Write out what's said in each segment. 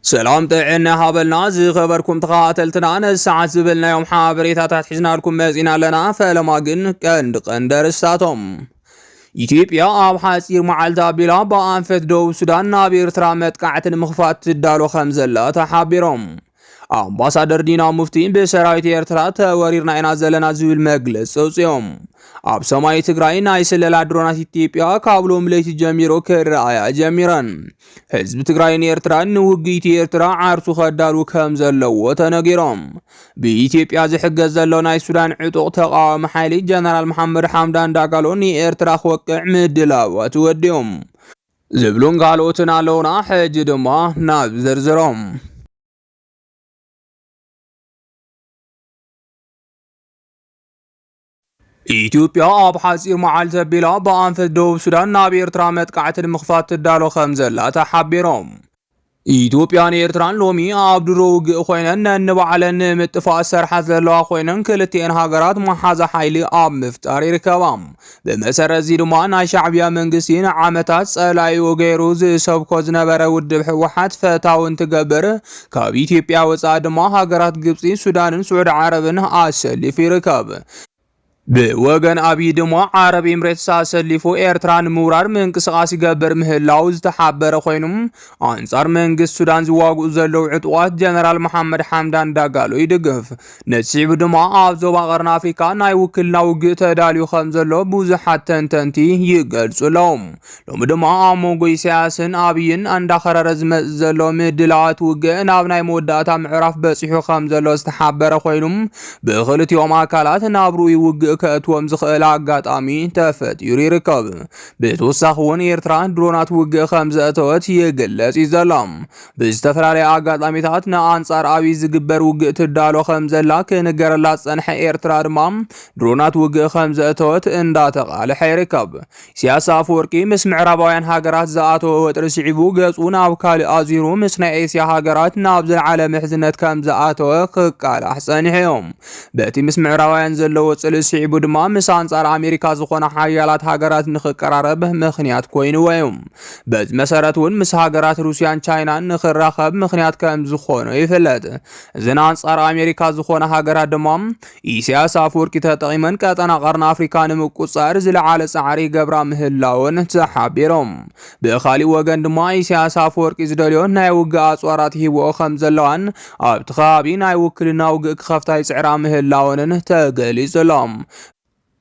سلام طعنا هابلنا زي خبركم تخاتلتنا أنا الساعة زبلنا يوم حابريتا تحجزنا لكم مازينا لنا فلما قن درستاتهم ኢትዮጵያ ኣብ ሓፂር መዓልቲ ኣቢላ ብኣንፈት ደቡብ ሱዳን ናብ ኤርትራ መጥቃዕቲ ንምኽፋት ትዳሎ ከም ዘላ ተሓቢሮም ኣምባሳደር ዲና ሙፍቲ ብሰራዊት ኤርትራ ተወሪርና ኢና ዘለና ዝብል መግለፂ ኣውፅኦም ኣብ ሰማይ ትግራይ ናይ ስለላ ድሮናት ኢትዮጵያ ካብ ሎም ለይቲ ጀሚሮ ክረኣያ ጀሚረን ህዝቢ ትግራይን ኤርትራን ንውግኢት ኤርትራ ዓርሱ ከዳሉ ከም ዘለዎ ተነጊሮም ብኢትዮጵያ ዝሕገዝ ዘሎ ናይ ሱዳን ዕጡቕ ተቃዋሚ ሓይሊ ጀነራል መሐመድ ሐምዳን ዳጋሎ ንኤርትራ ክወቅዕ ምድላዋት ወዲኦም ዝብሉን ካልኦትን ኣለውና ሕጂ ድማ ናብ ዝርዝሮም ኢትዮጵያ ኣብ ሓፂር መዓልቲ ኣቢላ ብኣንፈት ደቡብ ሱዳን ናብ ኤርትራ መጥቃዕቲ ንምኽፋት ትዳሎ ከም ዘላ ተሓቢሮም ኢትዮጵያን ኤርትራን ሎሚ ኣብ ድሮ ውግእ ኮይነን ነንባዕለን ንምጥፋእ ሰርሓት ዘለዋ ኮይነን ክልቲአን ሃገራት መሓዛ ሓይሊ ኣብ ምፍጣር ይርከባ ብመሰረት እዚ ድማ ናይ ሻዕብያ መንግስቲ ንዓመታት ጸላኢ ገይሩ ዝሰብኮ ዝነበረ ውድብ ህወሓት ፈታው እንትገብር ካብ ኢትዮጵያ ወፃኢ ድማ ሃገራት ግብፂ ሱዳንን ስዑድ ዓረብን ኣሰሊፉ ይርከብ بوغن أبي دمو عرب إمريتس أسلفو إيرتران مورار منقسقاس يقبر مهلاو زتحبر خوينم أنصار منقس سودان زواغو زلو عطوات جنرال محمد حمدان داغالو يدقف نتسيب دمو آفزو باغرنا أفريكا ناي وكلنا وقت داليو خمزلو بوزحات تنتنتي يقلسو لهم لوم دمو آموغو يسياسن أبيين انداخر رزم زلو مدلات وقن أبناي موداتا معرف بسيحو خمزلو زتحبر خوينم بغلط يوم أكالات نابرو يوقع كأتوم زخيل عقاتامي تفتير يركب بتوسخون إيرتران درونات وجه خمسة توت يقلس إزلام بيستفرار عقاتامي تاتنا أنصار عويز جبر وجه تدالو خمسة لكن جرلات أنح إيرتران مام درونات وجه خمسة توت إنداتق على حيركب سياسة فوركي مسمع رباين هاجرات زاتو وترسيبو جزونا وكالي أزيرو مسنا إيسيا هاجرات نابز على محزنة كم زاتو قال أحسن يوم بأتي مسمع رباين زلو تلسي بدما مسان صار أمريكا زخون حيالات هاجرات نخقرارب مخنيات كوين ويوم بز مسارتون مس هاجرات روسيان تشاينا نخرخب مخنيات كم زخون يفلت زنان صار أمريكا زخون هاجرات دمام إيسيا سافور كتا تقيمن كاتنا قرن أفريكان مقصار زل على سعري قبرا مهلاون تحابيرهم بخالي وغن دما إيسيا سافور كزدليون نايوغا أصوارات هيو خمزلوان ابتخابي نايوكلنا وغك خفتاي سعرا مهلاون تقلي سلام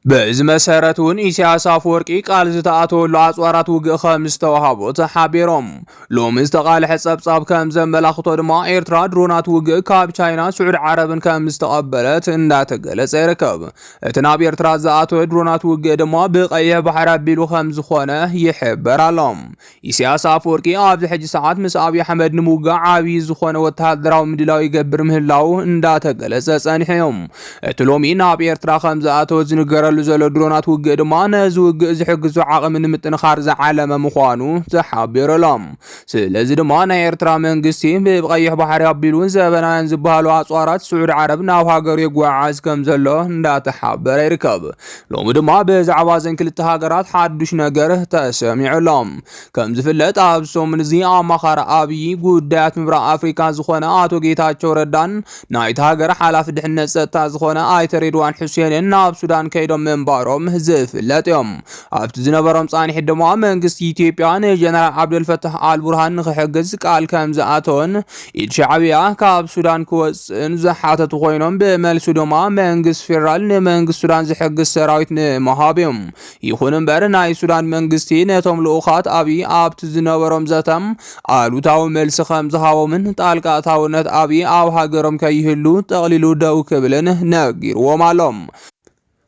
بز مسارتون إيسياس أفوركي قال زتاعتو العصوارات وقع خمس توهابو تحابيرهم لوم استقال حساب صاب كم زنبلا خطور ما إيرترا درونات وقع كاب تشاينا سعود عربن كم استقبلت اندا تقلس يركب اتناب إيرترا زاعتو درونات وقع دما بقيه بحراب بيلو خمس خونه يحبر علم إيسياس أفوركي عبد الحج ساعات مسابي حمد نموقع عاويز خونه وتهدراو مدلاو يقبر مهلاو اندا تقلس سانحيهم اتلومي ناب إيرترا خمزاتو زنقر زلو درونات وقع دمانه زوق زحقزو عاقم نمتنخار زعالم مخوانو زحابير لهم سلازي دمانه إيرترا منقسي بقيح بحر يابيلون زبنا ينزبهالو عصوارات سعود عربنا وهاقر يقوعاز كم زلو ندا تحابر يركب لوم دما بزعوازن كل التهاقرات حادوش نقره تسميع لهم كم زفلت آبسو من زي آمخار آبي قودات مبرا أفريكان زخونا آتو جيتاتشو ردان نايت هاقر حالا فدحنا ستا زخونا آيت ريدوان حسين ناب سودان كيدو منباروم زفلت يوم أبت زنبرم صانح الدماء منقست إثيوبيان جنرال عبد الفتاح البرهان نخحقز قال كم زعاتون الشعبية كاب سودان كوز زحاتت خوينهم بمال سودما منقست فيرال منقست سودان زحقز سراويت نمهابيهم يخونن برناي سودان منقستين توم لوخات أبي أبت زنبرم زتم قالو تاو ملس خمزهاو من تالكا تاونت أبي أو هاقرم كيهلو تغليلو داو كبلن ناقير ومعلوم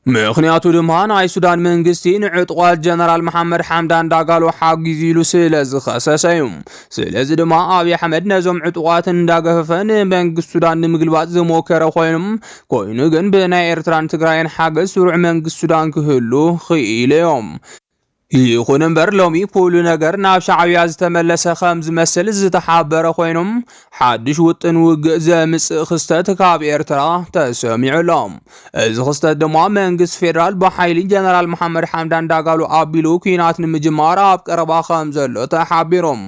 مخنياتو دمان اي سودان منقستي نعطوات جنرال محمد حمدان داغالو حاقيزيلو سيلز خساسيوم سيلز دما ابي حمد نزوم عطوات نداغففن منقست سودان نمقلبات زموكره خوينم كوينو گن بنا إيرتران تግራይን حاقز سرع منقست سودان كهلو خيليوم ይኹን እምበር ሎሚ ኩሉ ነገር ናብ ሻዕብያ ዝተመለሰ ከም ዝመስል ዝተሓበረ ኮይኖም ሓድሽ ውጥን ውግእ ዘምጽእ ክስተት ካብ ኤርትራ ተሰሚዑሎም። እዚ ክስተት ድማ መንግስቲ ፌደራል ብሓይሊ ጀነራል መሐመድ ሓምዳን ዳጋሎ ኣቢሉ ኩናት ንምጅማር ኣብ ቀረባ ከም ዘሎ ተሓቢሮም።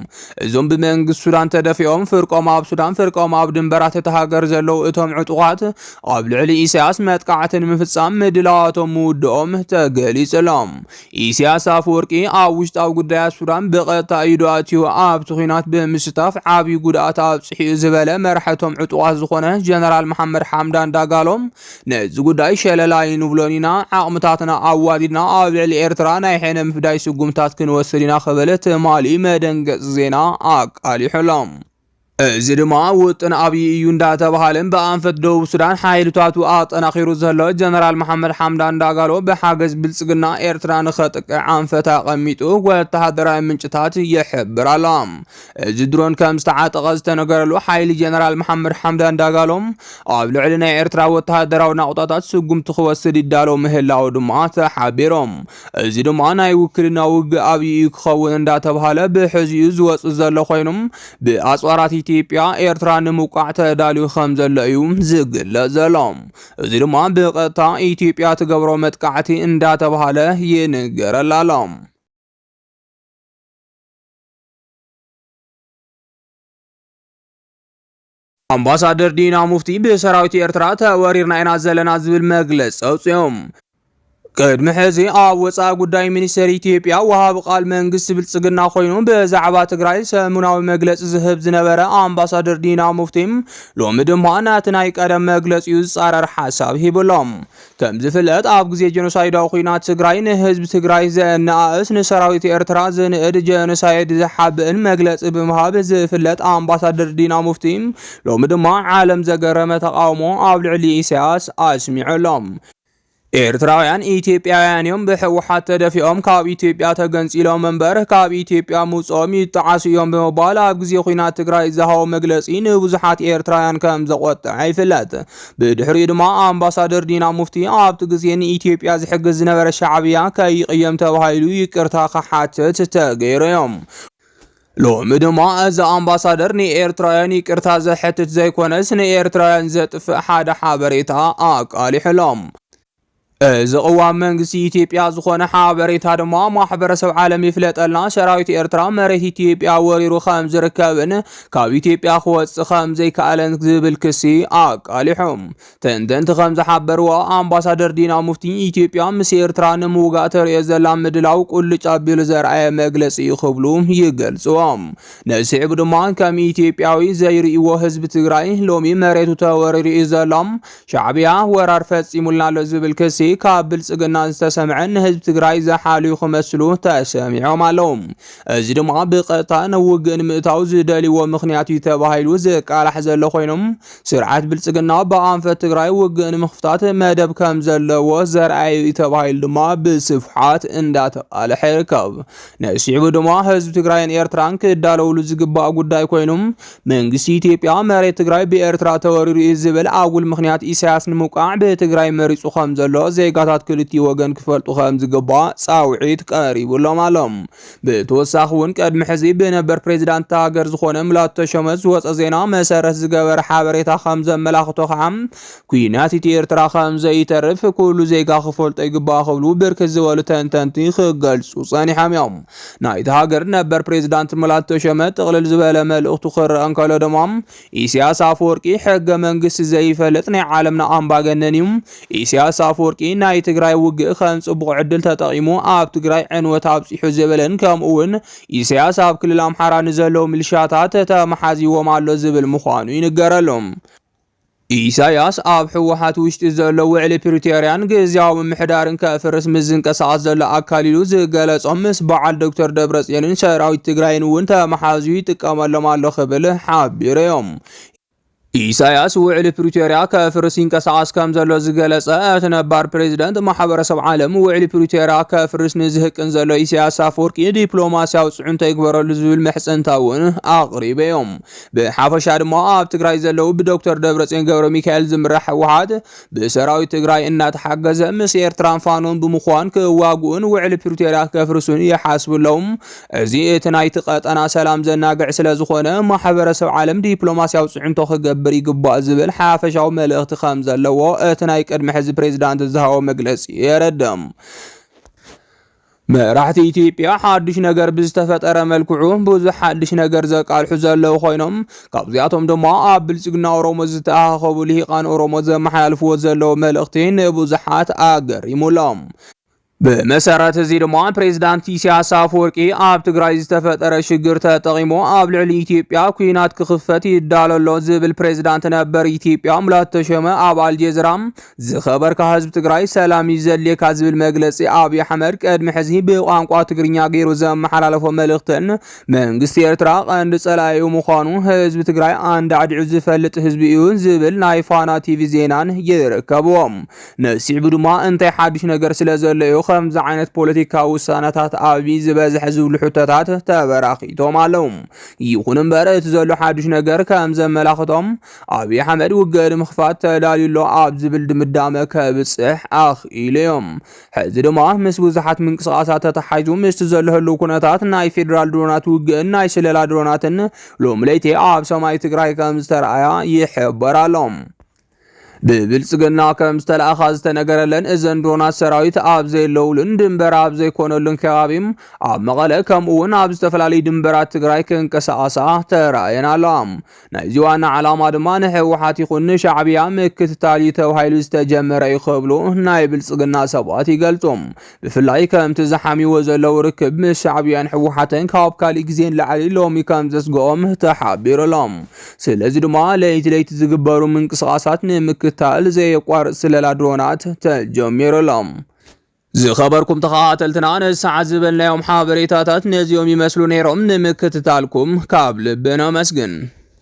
እዞም ብመንግስቲ ሱዳን ተደፊኦም ፍርቆም ኣብ ሱዳን ፍርቆም ኣብ ድንበራት እታ ሃገር ዘለው እቶም ዕጡቃት ኣብ ልዕሊ ኢሳያስ መጥቃዕትን ምፍጻም ምድላዋቶም ምውድኦም ተገሊጹሎም። ኢሳያስ ወርቂ ኣብ ውሽጣዊ ጉዳያት ሱዳን ብቐጥታ ኢዱ ኣትዩ ኣብቲ ኩናት ብምስታፍ ዓብዪ ጉድኣት ኣብፅሒኡ ዝበለ መራሕቶም ዕጡቃት ዝኾነ ጀነራል መሐመድ ሓምዳን ዳጋሎም ነዚ ጉዳይ ሸለላ ይንብሎን ኢና ዓቕምታትና ኣዋዲድና ኣብ ልዕሊ ኤርትራ ናይ ሕነ ምፍዳይ ስጉምታት ክንወስድ ኢና ክብል ትማሊ መደንገጽ ዜና ኣቃሊሑሎም። እዚ ድማ ውጥን ኣብይ እዩ እንዳተባሃለን ብኣንፈት ደቡብ ሱዳን ሓይልታቱ ኣጠናኺሩ ዘሎ ጀነራል መሐመድ ሓምዳን ዳጋሎ ብሓገዝ ብልጽግና ኤርትራ ንኸጥቅዕ ኣንፈት ኣቐሚጡ ወተሃደራዊ ምንጭታት ይሕብር ኣሎ። እዚ ድሮን ከም ዝተዓጠቐ ዝተነገረሉ ሓይሊ ጀነራል መሐመድ ሓምዳን ዳጋሎም ኣብ ልዕሊ ናይ ኤርትራ ወተሃደራዊ ናቁጣታት ስጉምቲ ክወስድ ይዳሎ ምህላው ድማ ተሓቢሮም። እዚ ድማ ናይ ውክልና ውግእ ኣብይ እዩ ክኸውን እንዳተባሃለ ብሕዝኡ ዝወፅእ ዘሎ ኮይኖም ብኣጽዋራት ኢትዮጵያ ኤርትራ ንምውቃዕ ተዳልዩ ከም ዘሎ እዩ ዝግለጽ ዘሎ። እዚ ድማ ብቐጥታ ኢትዮጵያ ትገብሮ መጥቃዕቲ እንዳተባሃለ ይንገረላ ኣሎ። ኣምባሳደር ዲና ሙፍቲ ብሰራዊት ኤርትራ ተወሪርና ኢና ዘለና ዝብል መግለጽ ኣውፅኦም። ቅድሚ ሕዚ ኣብ ወፃኢ ጉዳይ ሚኒስቴር ኢትዮጵያ ወሃብ ቃል መንግስቲ ብልጽግና ኮይኑ ብዛዕባ ትግራይ ሰሙናዊ መግለጽ ዝህብ ዝነበረ ኣምባሳደር ዲና ሙፍቲም ሎሚ ድማ ናቲ ናይ ቀደም መግለጺኡ ዝጻረር ሓሳብ ሂብሎም። ከም ዝፍለጥ ኣብ ግዜ ጀኖሳይዳዊ ኩናት ትግራይ ንህዝቢ ትግራይ ዘነኣእስ ንሰራዊት ኤርትራ ዝንእድ ጀኖሳይድ ዝሓብእን መግለጺ ብምሃብ ዝፍለጥ ኣምባሳደር ዲና ሙፍቲም ሎሚ ድማ ዓለም ዘገረመ ተቃውሞ ኣብ ልዕሊ ኢሳያስ ኣስሚዑሎም። ኤርትራውያን ኢትዮጵያውያን እዮም ብሕወሓት ተደፊኦም ካብ ኢትዮጵያ ተገንፂሎም እምበር ካብ ኢትዮጵያ ምውፅኦም ይጠዓሱ እዮም ብምባል ኣብ ግዜ ኩናት ትግራይ ዝሃቦ መግለጺ ንብዙሓት ኤርትራውያን ከም ዘቆጥዕ ይፍለጥ። ብድሕሪኡ ድማ ኣምባሳደር ዲና ሙፍቲ ኣብቲ ግዜ ንኢትዮጵያ ዝሕግዝ ዝነበረ ሻዕብያ ከይቅየም ተባሂሉ ይቅርታ ክሓትት ተገይሩ እዮም። ሎሚ ድማ እዚ ኣምባሳደር ንኤርትራውያን ይቅርታ ዘሕትት ዘይኮነስ ንኤርትራውያን ዘጥፍእ ሓደ ሓበሬታ ኣቃሊሑሎም። እዚ ቅዋም መንግስቲ ኢትዮጵያ ዝኾነ ሓበሬታ ድማ ማሕበረሰብ ዓለም ይፍለጠልና ሰራዊት ኤርትራ መሬት ኢትዮጵያ ወሪሩ ከም ዝርከብን ካብ ኢትዮጵያ ክወፅእ ከም ዘይከኣለን ዝብል ክሲ ኣቃሊሖም። ተንተንቲ ከም ዝሓበርዎ ኣምባሳደር ዲና ሙፍቲ ኢትዮጵያ ምስ ኤርትራ ንምውጋእ ተርእዮ ዘላ ምድላው ቁልጭ ኣቢሉ ዘርኣየ መግለፂ ይኽብሉ ይገልጽዎም። ነስዕቡ ድማ ከም ኢትዮጵያዊ ዘይርእይዎ ህዝቢ ትግራይ ሎሚ መሬቱ ተወሪሩ እዩ ዘሎም ሻዕብያ ወራር ፈጺሙልና ኣሎ ዝብል ክሲ ካብ ብልጽግና ዝተሰምዐን ህዝቢ ትግራይ ዘሓልዩ ክመስሉ ተሰሚዖም ኣለዉ። እዚ ድማ ብቐጥታ ንውግእ ንምእታው ዝደልይዎ ምክንያት እዩ ተባሂሉ ዝቃላሕ ዘሎ ኮይኖም ስርዓት ብልጽግና ብኣንፈት ትግራይ ውግእ ንምኽፍታት መደብ ከም ዘለዎ ዘርኣዩ ተባሂሉ ድማ ብስፍሓት እንዳተቃልሐ ይርከብ። ነሲዕቡ ድማ ህዝቢ ትግራይን ኤርትራን ክዳለውሉ ዝግባእ ጉዳይ ኮይኖም መንግስቲ ኢትዮጵያ መሬት ትግራይ ብኤርትራ ተወሪሩ እዩ ዝብል ኣጉል ምክንያት ኢሳያስ ንምውቃዕ ብትግራይ መሪፁ ከም ዘሎ ዜጋታት ክልቲኡ ወገን ክፈልጡ ከም ዝግባእ ጻውዒት ቀሪቡሎም ኣሎም። ብተወሳኺ እውን ቅድሚ ሕዚ ብነበር ፕሬዚዳንት ሃገር ዝኾነ ሙላቱ ተሾመ ዝወፀ ዜና መሰረት ዝገበረ ሓበሬታ ከም ዘመላኽቶ ከዓ ኩናት ኤርትራ ከም ዘይተርፍ ኩሉ ዜጋ ክፈልጦ ይግባእ ክብሉ ብርክት ዝበሉ ተንተንቲ ክገልጹ ጸኒሖም እዮም። ናይቲ ሃገር ነበር ፕሬዚዳንት ሙላቱ ተሾመ ጥቕልል ዝበለ መልእኽቱ ክረአ እንከሎ ድማ ኢሳያስ ኣፈወርቂ ሕገ መንግስቲ ዘይፈልጥ ናይ ዓለምና ኣምባገነን እዩ። ኢሳያስ ኣፈወርቂ ናይ ትግራይ ውግእ ከም ጽቡቕ ዕድል ተጠቒሙ ኣብ ትግራይ ዕንወት ኣብፂሑ ዝብልን ከምኡውን ኢሳያስ ኣብ ክልል ኣምሓራ ንዘለዉ ሚሊሻታት ተመሓዚዎም ኣሎ ዝብል ምዃኑ ይንገረሎም። ኢሳያስ ኣብ ሕወሓት ውሽጢ ዘሎ ውዕሊ ፕሪቶርያን ግዝያዊ ምምሕዳርን ከፍርስ ምዝንቀሳቐስ ዘሎ ኣካል ኢሉ ዝገለጾም ምስ በዓል ዶክተር ደብረጽዮንን ሰራዊት ትግራይን እውን ተመሓዚዩ ይጥቀመሎም ኣሎ ክብል ሓቢሩ እዮም። ኢሳያስ ውዕል ፕሪቶሪያ ከፍርሲን ቀሳስ ከም ዘሎ ዝገለጸ ተነባር ፕሬዝዳንት ማሕበረሰብ ዓለም ውዕል ፕሪቶሪያ ከፍርስ ንዝህቅን ዘሎ ኢሳያስ አፈወርቂ ዲፕሎማሲያዊ ጽዕንቶ ይግበረሉ ዝብል መሕጸንታውን አቅሪበዮም ብሓፈሻ ድማ ኣብ ትግራይ ዘለው ብዶክተር ደብረጽዮን ገብረ ሚካኤል ዝምራሕ ህወሓት ብሰራዊት ትግራይ እናተሓገዘ ምስ ኤርትራን ፋኖን ብምዃን ክዋግኡን ውዕል ፕሪቶሪያ ከፍርሱን ይሓስብሎም እዚ እቲ ናይቲ ቀጠና ሰላም ዘናግዕ ስለ ዝኾነ ማሕበረሰብ ዓለም ዲፕሎማሲያዊ ጽዕንቶ ክገብር ይግባእ ዝብል ሓፈሻዊ መልእኽቲ ከም ዘለዎ እቲ ናይ ቅድሚ ሕዚ ፕሬዝዳንት ዝሃቦ መግለጺ የረድም መራሕቲ ኢትዮጵያ ሓድሽ ነገር ብዝተፈጠረ መልክዑ ብዙሕ ሓድሽ ነገር ዘቃልሑ ዘለው ኮይኖም ካብዚኣቶም ድማ ኣብ ብልጽግና ኦሮሞ ዝተኣኸቡ ልሂቃን ኦሮሞ ዘመሓላልፍዎ ዘለው መልእኽቲ ንብዙሓት ኣገሪሙሎም በመሰረት እዚ ድማ ፕሬዝዳንት ኢሳያስ አፈወርቂ ኣብ ትግራይ ዝተፈጠረ ሽግር ተጠቂሞ ኣብ ልዕሊ ኢትዮጵያ ኩናት ክኽፈት ይዳለሎ ዝብል ፕሬዝዳንት ነበር ኢትዮጵያ ሙላቱ ተሾመ ኣብ አልጀዚራ ዝኸበርካ ህዝብ ትግራይ ሰላም ይዘልየካ ዝብል መግለጺ ኣብይ አሕመድ ቀድሚ ሕዚ ብቋንቋ ትግርኛ ገይሩ ዘመሓላለፎ መልእኽትን መንግስቲ ኤርትራ ቀንዲ ጸላኢ ምዃኑ ህዝብ ትግራይ አንድ ዓዲዑ ዝፈልጥ ህዝቢ እዩ ዝብል ናይ ፋና ቲቪ ዜናን ይርከብዎም ነሲዕቡ ድማ እንታይ ሓድሽ ነገር ስለዘለዩ ከምዚ ዓይነት ፖለቲካዊ ውሳነታት ኣብይ ዝበዝሕ ዝብሉ ሕቶታት ተበራኺቶም ኣለው ይኹን እምበር እቲ ዘሎ ሓድሽ ነገር ከም ዘመላኽቶም ኣብይ አሕመድ ውግእ ንምኽፋት ተዳልዩሎ ኣብ ዝብል ድምዳመ ከብጽሕ ኣኽኢሎም ሕዚ ድማ ምስ ብዙሓት ምንቅስቓሳት ተተሓሒዙ ምስቲ ዘሎ ህልው ኩነታት ናይ ፌደራል ድሮናት ውግእን ናይ ስለላ ድሮናትን ሎሚ ለይቲ ኣብ ሰማይ ትግራይ ከም ዝተረኣያ ይሕበር ኣሎ ብብልጽግና ከም ዝተለኣኻ ዝተነገረለን እዘን ድሮናት ሰራዊት ኣብ ዘይለውሉን ድንበር ኣብ ዘይኮነሉን ከባቢም ኣብ መቐለ ከምኡውን ኣብ ዝተፈላለዩ ድንበራት ትግራይ ክንቀሳቐሳ ተራእየን ኣለዋ ናይዚ ዋና ዓላማ ድማ ንህወሓት ይኹን ንሻዕብያ ምክትታል ተባሂሉ ዝተጀመረ እዩ ክብሉ ናይ ብልጽግና ሰባት ይገልጾም ብፍላይ ከምቲ ዝሓሚዎ ዘለው ርክብ ምስ ሻዕብያን ህወሓትን ካብ ካሊእ ግዜ ንላዕሊ ሎሚ ከም ዘስግኦም ተሓቢሩሎም ስለዚ ድማ ለይቲ ለይቲ ዝግበሩ ምንቅስቓሳት ንምክትታል ዘየቋርጽ ስለላ ድሮናት ተጀሚሩሎም ዝኸበርኩም ተኸታተልትና ንሰዓት ዝበልናዮም ሓበሬታታት ነዚኦም ይመስሉ ነይሮም ንምክትታልኩም ካብ ልብና መስግን